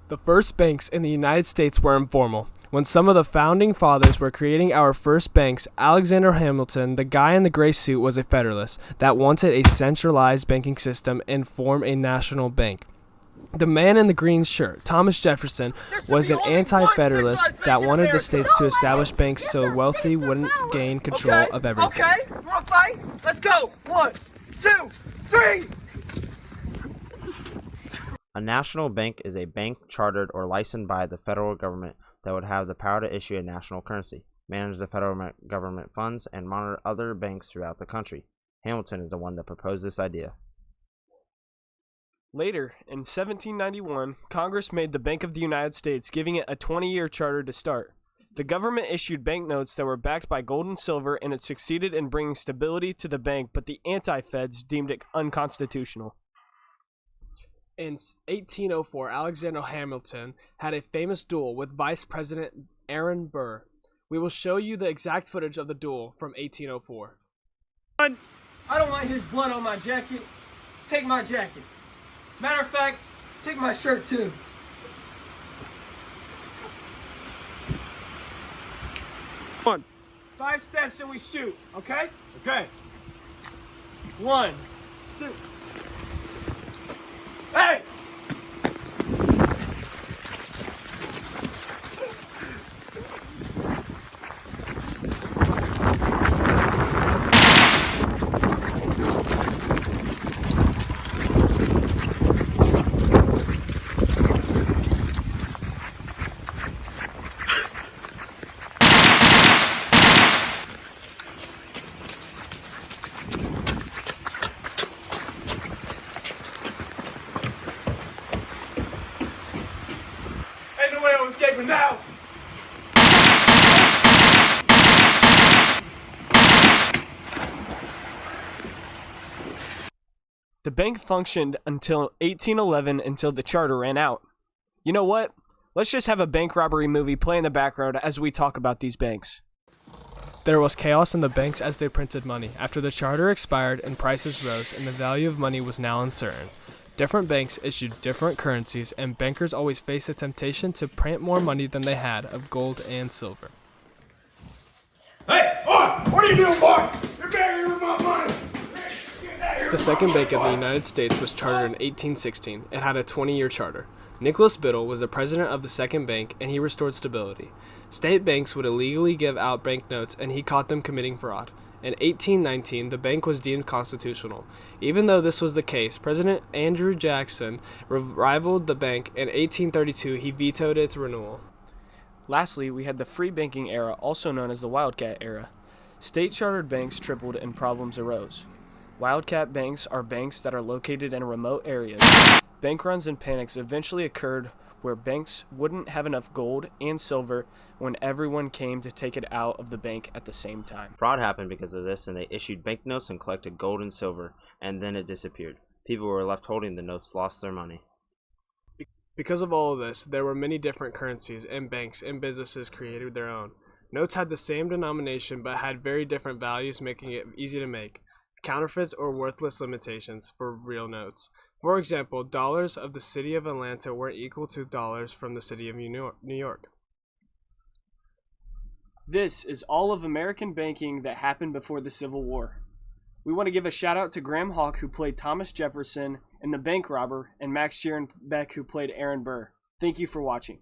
The first banks in the United States were informal. When some of the founding fathers were creating our first banks, Alexander Hamilton, the guy in the gray suit, was a Federalist that wanted a centralized banking system and form a national bank. The man in the green shirt, Thomas Jefferson, was an anti-Federalist that wanted the states to establish banks so wealthy wouldn't gain control of everything. Okay, you want to fight? Let's go. 1, 2, 3. A national bank is a bank chartered or licensed by the federal government that would have the power to issue a national currency, manage the federal government funds, and monitor other banks throughout the country. Hamilton is the one that proposed this idea. Later, in 1791, Congress made the Bank of the United States, giving it a 20-year charter to start. The government issued banknotes that were backed by gold and silver, and it succeeded in bringing stability to the bank, but the anti-Feds deemed it unconstitutional. In 1804, Alexander Hamilton had a famous duel with Vice President Aaron Burr. We will show you the exact footage of the duel from 1804. I don't want his blood on my jacket. Take my jacket. Matter of fact, take my shirt too. One. 5 steps and we shoot, okay? Okay. 1, 2. Hey! Ain't no way I'm escaping now! The bank functioned until 1811 until the charter ran out. You know what? Let's just have a bank robbery movie play in the background as we talk about these banks. There was chaos in the banks as they printed money. After the charter expired and prices rose and the value of money was now uncertain. Different banks issued different currencies, and bankers always faced the temptation to print more money than they had of gold and silver. Hey, boy! What are you doing, boy? You're back here with my money! Get out here. The Second Bank of the United States was chartered in 1816. It had a 20-year charter. Nicholas Biddle was the president of the Second Bank, and he restored stability. State banks would illegally give out banknotes, and he caught them committing fraud. In 1819, the bank was deemed constitutional. Even though this was the case, President Andrew Jackson rivaled the bank. In 1832, he vetoed its renewal. Lastly, we had the free banking era, also known as the Wildcat era. State-chartered banks tripled and problems arose. Wildcat banks are banks that are located in remote areas. Bank runs and panics eventually occurred where banks wouldn't have enough gold and silver when everyone came to take it out of the bank at the same time. Fraud happened because of this, and they issued banknotes and collected gold and silver, and then it disappeared. People who were left holding the notes lost their money. Because of all of this, there were many different currencies, and banks and businesses created their own. Notes had the same denomination but had very different values, making it easy to make counterfeits or worthless limitations for real notes. For example, dollars of the city of Atlanta weren't equal to dollars from the city of New York. This is all of American banking that happened before the Civil War. We want to give a shout out to Graham Hawk, who played Thomas Jefferson in The Bank Robber, and Max Sheeran Beck, who played Aaron Burr. Thank you for watching.